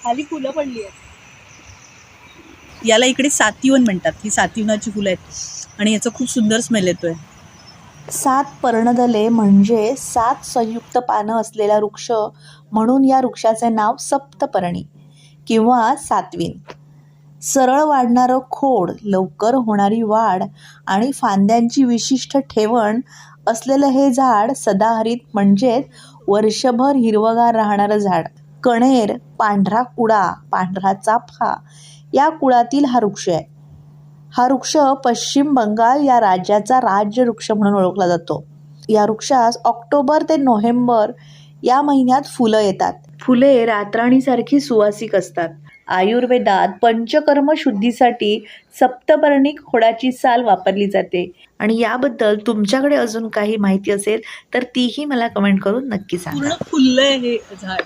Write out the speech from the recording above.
खाली फुलं पडली आहेत. याला इकडे सातीवन म्हणतात. ही सातीवनाची फुलं आहेत आणि याचा खूप सुंदर स्मेल येतोय. 7 पर्णदले म्हणजे 7 संयुक्त पानं असलेला वृक्ष, म्हणून या वृक्षाचे नाव सप्तपर्णी किंवा सातवीन. सरळ वाढणारं खोड, लवकर होणारी वाढ आणि फांद्यांची विशिष्ट ठेवण असलेलं हे झाड सदाहरित म्हणजेच वर्षभर हिरवगार राहणारं झाड. कणेर, पांढरा कुडा, पांढरा चाफा या कुळातील हा वृक्ष आहे. हा वृक्ष पश्चिम बंगाल या राज्याचा राज्यवृक्ष म्हणून ओळखला जातो. या वृक्षास ऑक्टोबर ते नोव्हेंबर या महिन्यात फुलं येतात. फुले रातराणीसारखी सुवासिक असतात. आयुर्वेदात पंचकर्म शुद्धीसाठी सप्तपर्णी खोडाची साल वापरली जाते. आणि याबद्दल तुमच्याकडे अजून काही माहिती असेल तर तीही मला कमेंट करून नक्की सांगा. पूर्ण फुललंय हे झाड.